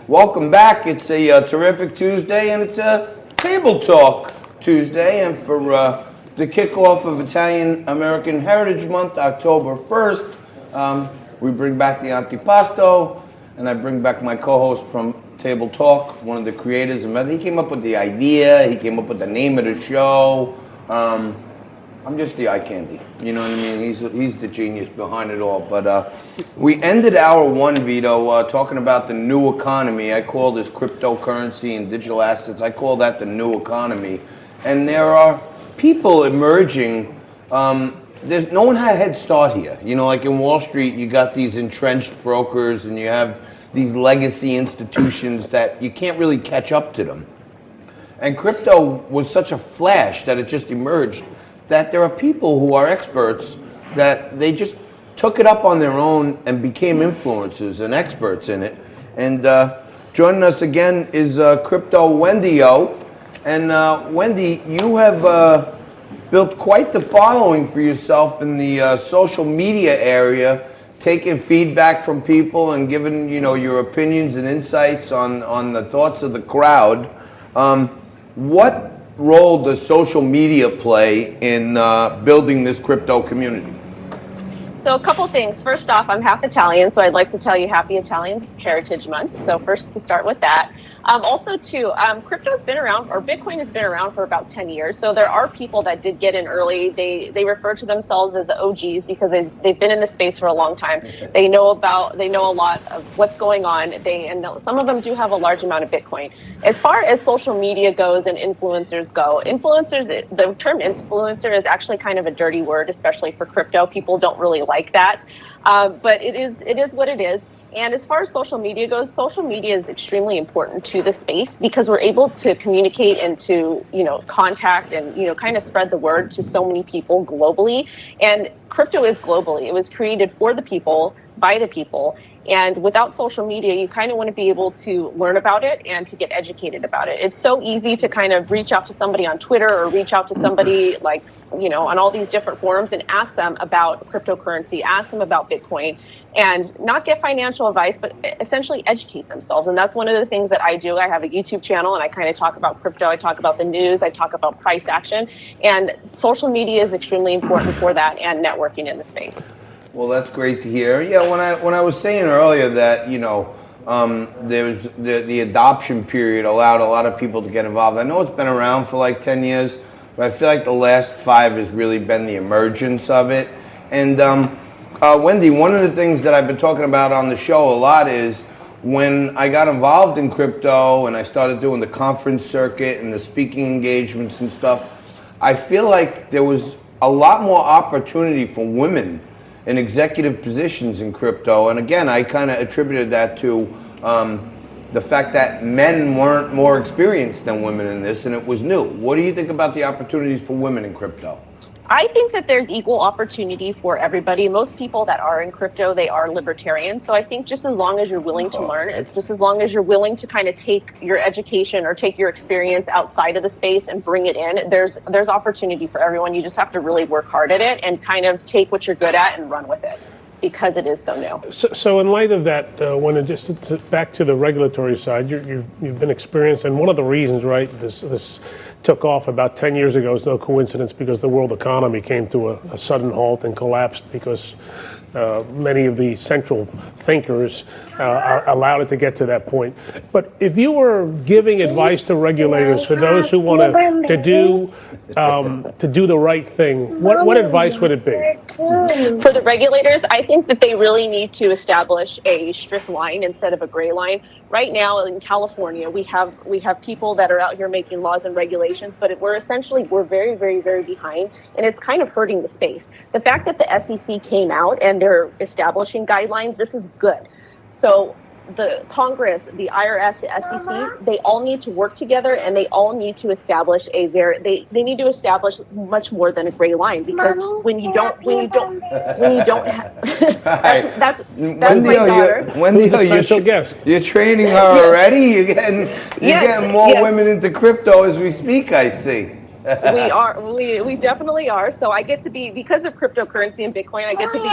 Welcome back. It's a terrific Tuesday, and it's a Table Talk Tuesday. And for the kickoff of Italian American Heritage Month, October 1st, we bring back the antipasto, and I bring back my co-host from Table Talk, one of the creators. And he came up with the idea. He came up with the name of the show. I'm just the eye candy, you know what I mean? He's the genius behind it all. But we ended hour one, Vito, talking about the new economy. I call this cryptocurrency and digital assets. I call that the new economy. And there are people emerging. There's no one had a head start here. You know, like in Wall Street, you got these entrenched brokers, and you have these legacy institutions that you can't really catch up to them. And crypto was such a flash that it just emerged, that there are people who are experts that they just took it up on their own and became influencers and experts in it. And joining us again is Crypto Wendy. And Wendy, you have built quite the following for yourself in the social media area, taking feedback from people and giving your opinions and insights on the thoughts of the crowd. What role does social media play in building this crypto community? So a couple things. First off, I'm half Italian, so I'd like to tell you Happy Italian Heritage Month. So first, to start with that. Also, too, crypto's been around, or Bitcoin has been around for about 10 years. So there are people that did get in early. They refer to themselves as the OGs because they've been in the space for a long time. They know a lot of what's going on. And some of them do have a large amount of Bitcoin. As far as social media goes and influencers go, the term influencer is actually kind of a dirty word, especially for crypto. People don't really like that, but it is what it is. And as far as social media goes, social media is extremely important to the space because we're able to communicate and to, contact and, kind of spread the word to so many people globally. And crypto is globally. It was created for the people, by the people. And without social media, you kind of want to be able to learn about it and to get educated about it. It's so easy to kind of reach out to somebody on Twitter or reach out to somebody like, on all these different forums and ask them about cryptocurrency, ask them about Bitcoin, and not get financial advice, but essentially educate themselves. And that's one of the things that I do. I have a YouTube channel and I kind of talk about crypto. I talk about the news. I talk about price action. And social media is extremely important for that and networking in the space. Well, that's great to hear. Yeah, when I was saying earlier that, there was the adoption period allowed a lot of people to get involved. I know it's been around for like 10 years, but I feel like the last 5 has really been the emergence of it. And Wendy, one of the things that I've been talking about on the show a lot is when I got involved in crypto and I started doing the conference circuit and the speaking engagements and stuff, I feel like there was a lot more opportunity for women in executive positions in crypto. And again, I kind of attributed that to the fact that men weren't more experienced than women in this, and it was new. What do you think about the opportunities for women in crypto? I think that there's equal opportunity for everybody. Most people that are in crypto, they are libertarian. So I think just as long as you're willing to learn, it's just as long as you're willing to kind of take your education or take your experience outside of the space and bring it in, there's opportunity for everyone. You just have to really work hard at it and kind of take what you're good at and run with it, because it is so new. So in light of that, when back to the regulatory side, you've been experienced, and one of the reasons, right, this took off about 10 years ago is no coincidence, because the world economy came to a sudden halt and collapsed because many of the central thinkers allowed it to get to that point. But if you were giving advice to regulators for those who want to do the right thing, what advice would it be? For the regulators, I think that they really need to establish a strict line instead of a gray line. Right now in California, we have people that are out here making laws and regulations, but we're very, very, very behind, and it's kind of hurting the space. The fact that the SEC came out and they're establishing guidelines, this is good. So the Congress, the IRS, the SEC, they all need to work together, and they all need to establish they need to establish much more than a gray line, because when you don't have that's my daughter. Wendy, you're training her already. You're getting more women into crypto as we speak, I see. We definitely are. So I get to be, because of cryptocurrency and Bitcoin, I get to be,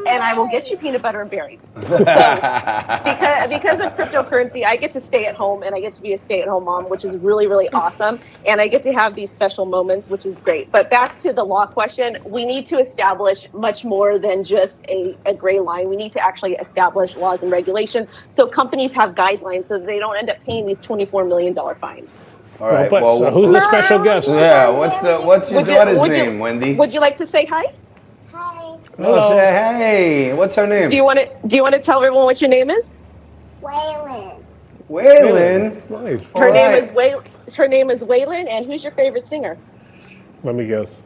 and I will get you peanut butter and berries. So because of cryptocurrency, I get to stay at home, and I get to be a stay-at-home mom, which is really, really awesome. And I get to have these special moments, which is great. But back to the law question, we need to establish much more than just a gray line. We need to actually establish laws and regulations so companies have guidelines so that they don't end up paying these $24 million fines. All right. Well, so who's the special guest? Yeah. What's your daughter's name, Wendy? Would you like to say hi? Hi, Oh, say hey. What's her name? Do you want to tell everyone what your name is? Waylon. Waylon. Nice. Her name is Waylon, and who's your favorite singer? Let me guess.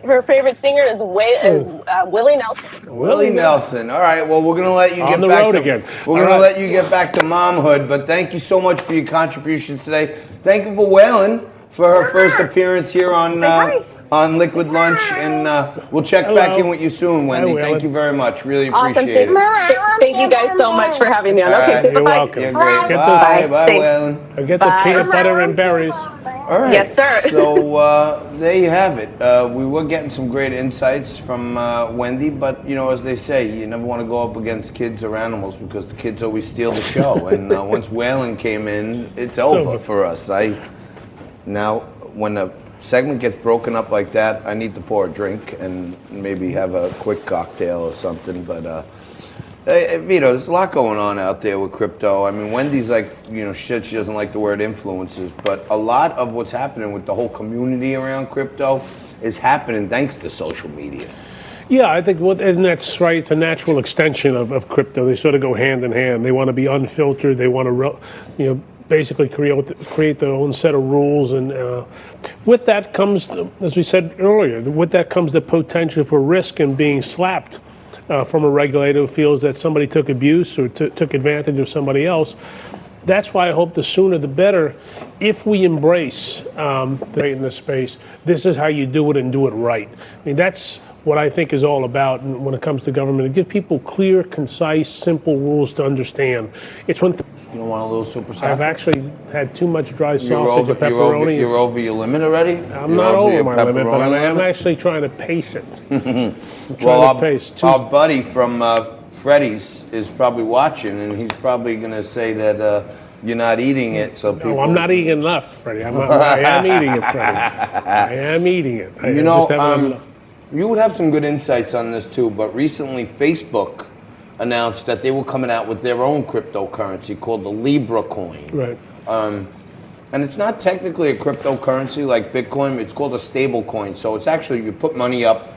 Her favorite singer is Willie Nelson. Willie Nelson. All right. Well, we're gonna let you On get the back road to again. We're All gonna right. let you get back to momhood. But thank you so much for your contributions today. Thank you for Waylon for her first appearance here on Liquid Lunch, and we'll check back Hello. in with you soon, Wendy. Hi, Thank Waylon. you very much. Really Awesome. appreciate it. Thank you guys so much for having me on. All Okay, right. say You're bye-bye. welcome. You're great. Get Bye. the- Bye, Thanks. Waylon. I get the Bye. peanut butter and berries. All right. Yes, sir. So there you have it. We were getting some great insights from Wendy, but as they say, you never want to go up against kids or animals because the kids always steal the show. And once Waylon came in, it's over for us. Now when the segment gets broken up like that, I need to pour a drink and maybe have a quick cocktail or something. But Vito, there's a lot going on out there with crypto. I mean, Wendy's like, she doesn't like the word influencers, but a lot of what's happening with the whole community around crypto is happening thanks to social media. Yeah, I think, and that's right. It's a natural extension of crypto. They sort of go hand in hand. They want to be unfiltered. They want to, basically create their own set of rules. And with that comes, as we said earlier, with that comes the potential for risk and being slapped from a regulator who feels that somebody took abuse or took advantage of somebody else. That's why I hope the sooner the better. If we embrace in this space, this is how you do it and do it right. I mean, that's what I think is all about when it comes to government. To give people clear, concise, simple rules to understand. It's when You don't want a little super I've sour? actually had too much dry sausage and pepperoni. You're over your limit already? I'm not over your my limit, but pepperoni I'm limit? actually trying to pace it. Well, to pace. our buddy from Freddy's is probably watching, and he's probably going to say that you're not eating it. So people. No, I'm not eating enough, Freddie. I am eating it, Freddie. I am eating it. I You just haven't enough. you would have some good insights on this too, but recently Facebook announced that they were coming out with their own cryptocurrency called the Libra coin. Right. And it's not technically a cryptocurrency like Bitcoin, it's called a stable coin. So it's actually, you put money up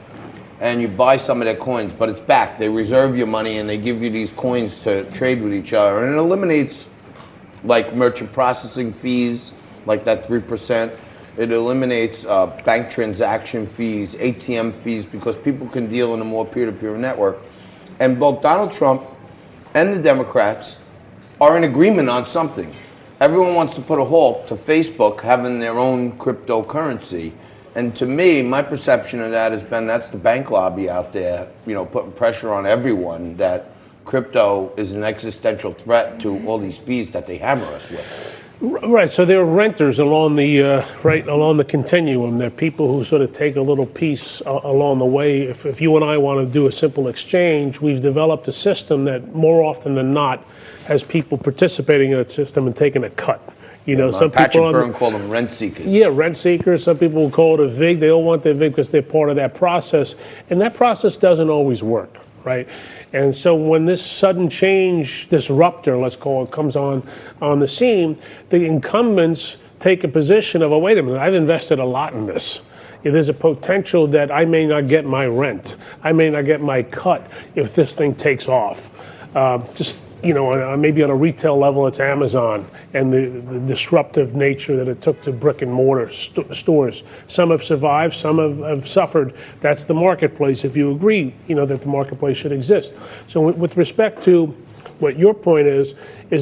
and you buy some of their coins, but it's back. They reserve your money and they give you these coins to trade with each other. And it eliminates like merchant processing fees, like that 3%. It eliminates bank transaction fees, ATM fees, because people can deal in a more peer-to-peer network. And both Donald Trump and the Democrats are in agreement on something. Everyone wants to put a halt to Facebook having their own cryptocurrency. And to me, my perception of that has been that's the bank lobby out there, putting pressure on everyone that crypto is an existential threat to all these fees that they hammer us with. Right, so there are renters along the continuum. There are people who sort of take a little piece along the way. If you and I want to do a simple exchange, we've developed a system that more often than not has people participating in that system and taking a cut. Some Patrick people Byrne called them rent seekers. Yeah, rent seekers. Some people will call it a VIG. They all want their VIG because they're part of that process, and that process doesn't always work, right? And so when this sudden change disruptor, let's call it, comes on the scene, the incumbents take a position of, oh, wait a minute, I've invested a lot in this. There's a potential that I may not get my rent. I may not get my cut if this thing takes off. Maybe on a retail level, it's Amazon and the disruptive nature that it took to brick and mortar stores. Some have survived, some have suffered. That's the marketplace, if you agree, that the marketplace should exist. So with respect to what your point is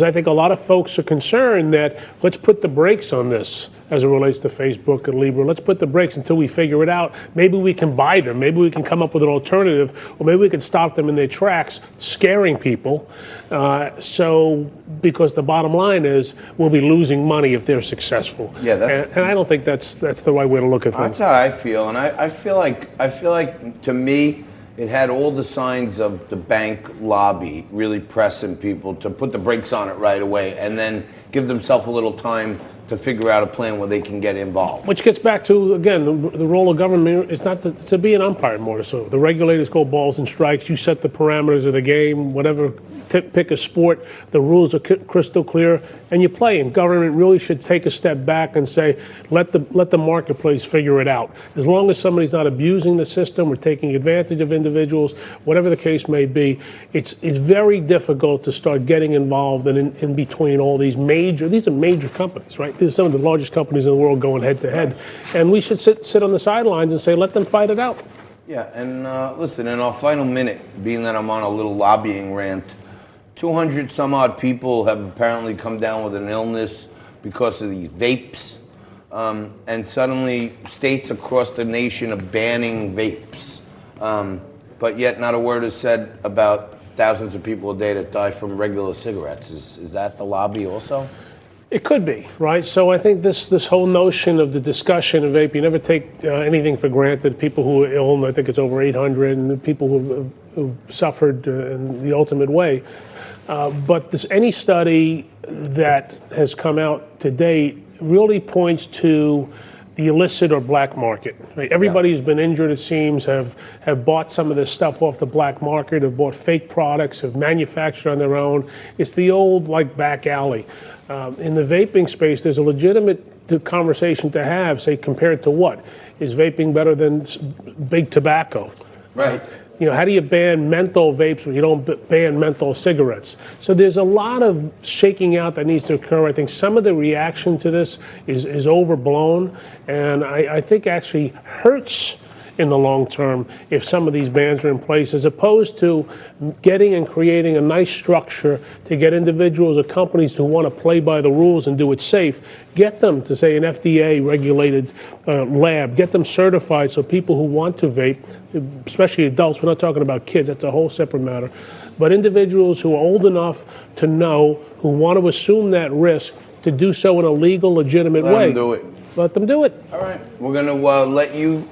I think a lot of folks are concerned that let's put the brakes on this as it relates to Facebook and Libra. Let's put the brakes until we figure it out. Maybe we can buy them. Maybe we can come up with an alternative, or maybe we can stop them in their tracks, scaring people. Because the bottom line is we'll be losing money if they're successful. Yeah, and I don't think that's the right way to look at things. That's how I feel, and I feel like to me, it had all the signs of the bank lobby really pressing people to put the brakes on it right away, and then give themselves a little time to figure out a plan where they can get involved. Which gets back to, again, the role of government is not to be an umpire more so. The regulators call balls and strikes. You set the parameters of the game, whatever, pick a sport. The rules are crystal clear, and you play. And government really should take a step back and say, let the marketplace figure it out. As long as somebody's not abusing the system or taking advantage of individuals, whatever the case may be, it's very difficult to start getting involved in between all these are major companies, right? These are some of the largest companies in the world going head to head. And we should sit on the sidelines and say, let them fight it out. Yeah, and listen, in our final minute, being that I'm on a little lobbying rant, 200 some odd people have apparently come down with an illness because of these vapes. And suddenly states across the nation are banning vapes. But yet not a word is said about thousands of people a day that die from regular cigarettes. Is that the lobby also? It could be, right? So I think this whole notion of the discussion of vape, you never take anything for granted. People who are ill, and I think it's over 800, and people who suffered in the ultimate way. But any study that has come out to date really points to the illicit or black market. Right? Everybody who's been injured, it seems, have bought some of this stuff off the black market, have bought fake products, have manufactured on their own. It's the old, like, back alley. In the vaping space, there's a legitimate conversation to have, say, compared to what? Is vaping better than big tobacco? Right. How do you ban menthol vapes when you don't ban menthol cigarettes? So there's a lot of shaking out that needs to occur. I think some of the reaction to this is overblown, and I think actually hurts in the long term if some of these bans are in place, as opposed to getting and creating a nice structure to get individuals or companies who want to play by the rules and do it safe, get them to, say, an FDA regulated lab, get them certified so people who want to vape, especially adults, we're not talking about kids, that's a whole separate matter, but individuals who are old enough to know, who want to assume that risk, to do so in a legal, legitimate way. Let them do it. Let them do it. All right. We're going to let you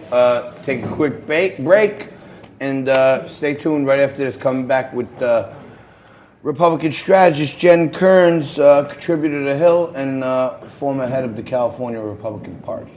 take a quick break and stay tuned right after this. Coming back with Republican strategist Jen Kearns, contributor to Hill and former head of the California Republican Party.